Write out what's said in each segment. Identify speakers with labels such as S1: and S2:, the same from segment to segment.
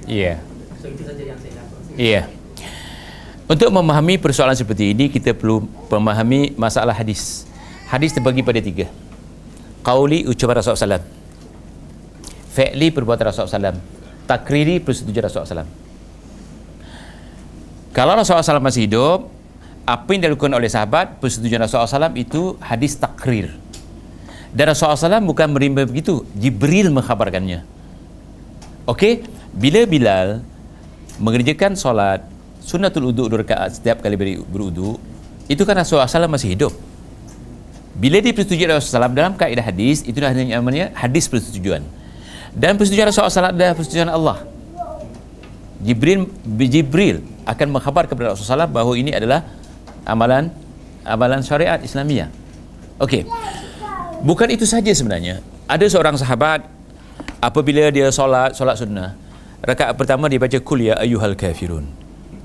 S1: Iya.
S2: So itu saja yang saya dapat.
S1: Iya. Untuk memahami persoalan seperti ini, kita perlu memahami masalah hadis. Hadis terbagi pada 3. Qauli, ucapan Rasulullah SAW. Fi'li, perbuatan Rasulullah SAW. Takriri, persetujuan Rasulullah SAW. Kalau Rasulullah SAW masih hidup, apa yang dilakukan oleh sahabat, persetujuan Rasulullah SAW itu hadis takrir. Dan Rasulullah SAW bukan menerima begitu, Jibril mengkhabarkannya. Okey, bila Bilal mengerjakan solat sunnatul wudu 2 rakaat setiap kali berwudu, itu kan Rasulullah SAW masih hidup. Bila dipersetujui Rasulullah SAW dalam kaedah hadis, itu namanya hadis persetujuan. Dan persetujuan Rasulullah SAW adalah persetujuan Allah. Jibril akan mengkhabar kepada Rasulullah SAW bahawa ini adalah amalan syariat Islamiyah. Okey. Bukan itu saja sebenarnya. Ada seorang sahabat, apabila dia solat sunnah, rakaat pertama dia baca kul ya ayyuhal kafirun.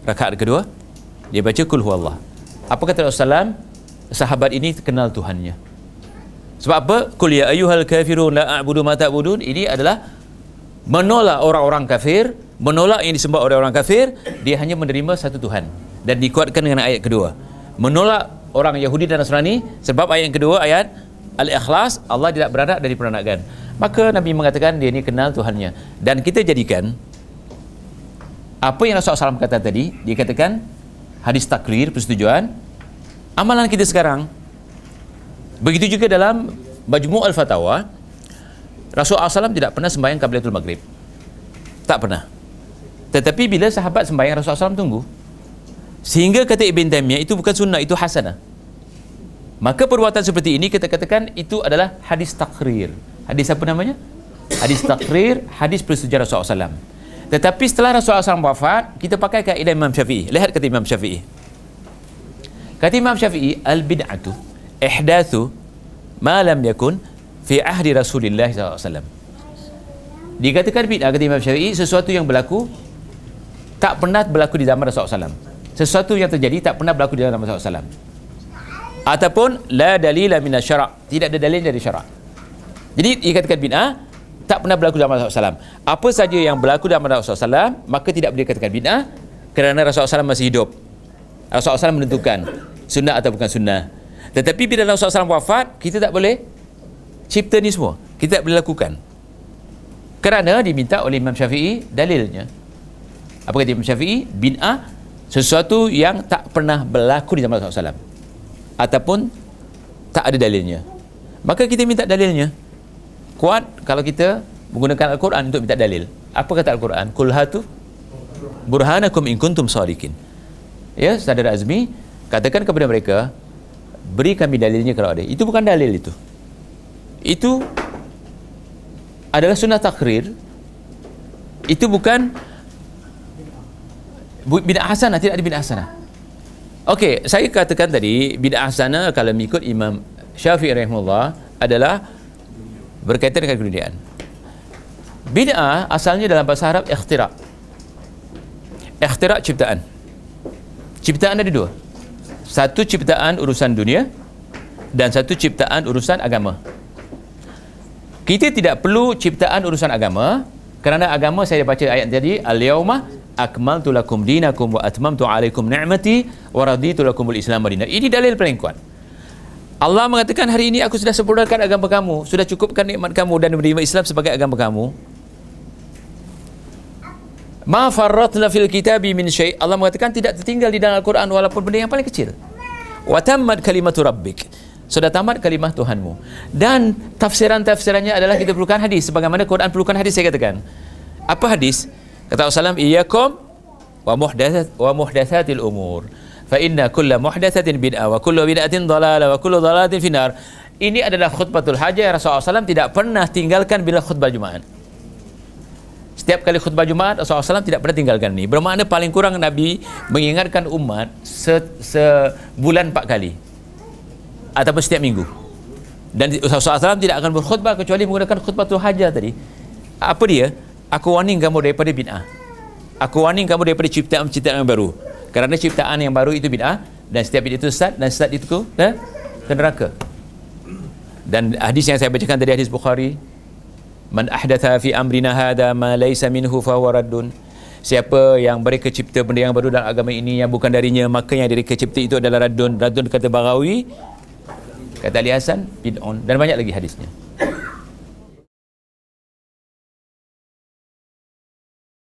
S1: Rakaat kedua dia baca kul huwallah. Apa kata Rasulullah SAW? Sahabat ini kenal Tuhannya. Sebab apa? Kul ya ayyuhal kafirun la a'budu ma ta'budun. Ini adalah menolak orang-orang kafir, menolak yang disembah oleh orang kafir. Dia hanya menerima satu Tuhan. Dan dikuatkan dengan ayat kedua, menolak orang Yahudi dan Nasrani, sebab ayat yang kedua, ayat Al-Ikhlas, Allah tidak beranak dari peranakan. Maka Nabi mengatakan dia ini kenal Tuhannya. Dan kita jadikan apa yang Rasulullah SAW kata tadi, dia katakan hadis takrir, persetujuan, amalan kita sekarang. Begitu juga dalam Majmu' Al-Fatawa, Rasulullah SAW tidak pernah sembahyang Qiblatul Maghrib. Tak pernah. Tetapi bila sahabat sembahyang, Rasulullah SAW tunggu. Sehingga kata Ibn Taymiyah, itu bukan sunnah, itu hasanah. Maka perbuatan seperti ini kita katakan itu adalah hadis takrir. Hadis apa namanya? Hadis takrir, hadis persetujuan Rasulullah SAW. Tetapi setelah Rasulullah SAW wafat, kita pakai kaedah Imam Syafi'i. Lihat kata Imam Syafi'i. Kata Imam Syafi'i, al-bid'atu ihdathu ma lam yakun fi ahdi Rasulillah SAW. Dikatakan bid'ah, kata Imam Syafi'i, sesuatu yang berlaku tak pernah berlaku di zaman Rasulullah SAW. Sesuatu yang terjadi tak pernah berlaku di zaman Rasulullah SAW. Ataupun la dalila minas syara', tidak ada dalil dari syara'. Jadi dikatakan bid'ah tak pernah berlaku dalam Rasulullah SAW. Apa saja yang berlaku dalam Rasulullah SAW, maka tidak boleh dikatakan bid'ah kerana Rasulullah SAW masih hidup. Rasulullah SAW menentukan sunnah atau bukan sunnah. Tetapi bila Rasulullah SAW wafat, kita tak boleh cipta ni semua. Kita tak boleh lakukan. Kerana diminta oleh Imam Syafi'i dalilnya. Apa kata Imam Syafi'i? Bid'ah sesuatu yang tak pernah berlaku di zaman Rasulullah SAW ataupun tak ada dalilnya. Maka kita minta dalilnya. Kuat kalau kita menggunakan Al-Quran untuk minta dalil. Apa kata Al-Quran? Qul hatu burhanakum in kuntum shadiqin. Ya, Saudara Azmi, katakan kepada mereka, beri kami dalilnya kalau ada. Itu bukan dalil itu. Itu adalah sunnah takrir. Itu bukan bid'ah hasanah, tidak ada bid'ah hasanah. Okey, saya katakan tadi bid'ah hasanah kalau mengikut Imam Syafi'i rahimahullah adalah berkaitan dengan keduniaan. Bid'ah asalnya dalam bahasa Arab ikhtira'. Ikhtira' ciptaan. Ciptaan ada dua. Satu ciptaan urusan dunia dan satu ciptaan urusan agama. Kita tidak perlu ciptaan urusan agama kerana agama saya baca ayat tadi, al-yauma akmaltu lakum dinakum wa atmamtu alaikum ni'mati wa raditu lakumul Islam madinah. Ini dalil paling kuat. Allah mengatakan hari ini aku sudah sempurnakan agama kamu, sudah cukupkan nikmat kamu dan menerima Islam sebagai agama kamu. Ma farratna fil kitabi min syai'. Allah mengatakan tidak tertinggal di dalam Al-Quran walaupun benda yang paling kecil. Wa tammat kalimatu rabbik. Sudah tamat kalimah Tuhanmu. Dan tafsiran-tafsirannya adalah kita perlukan hadis sebagaimana Quran perlukan hadis. Saya katakan. Apa hadis? Kata Rasulullah, iyyakum wa muhdatsatil umur. Fa inna kulla muhdatsatin bid'ah wa kullu bid'atin dhalalah wa kullu dhalalatin finnar. Ini adalah khutbatul hajah. Rasulullah SAW tidak pernah tinggalkan bila khutbah Jumaat. Setiap kali khutbah Jumaat, Rasulullah SAW tidak pernah tinggalkan ini. Bermakna paling kurang Nabi mengingatkan umat sebulan 4 kali. Ataupun setiap minggu. Dan Rasulullah SAW tidak akan berkhutbah kecuali menggunakan khutbatul hajah tadi. Apa dia? Aku warning kamu daripada bid'ah. Aku warning kamu daripada ciptaan-ciptaan yang baru. Kerana ciptaan yang baru itu bid'ah. Dan setiap bid'ah itu sesat. Dan sesat itu ke neraka. Dan hadis yang saya bacakan tadi, hadis Bukhari, Man ahdatha fi amrina hadha ma laysa minhu fahuwa raddun. Siapa yang mereka cipta benda yang baru dalam agama ini yang bukan darinya, maka yang mereka cipta itu adalah raddun. Raddun kata Baghawi, kata Ali Hasan, bid'un, dan banyak lagi hadisnya.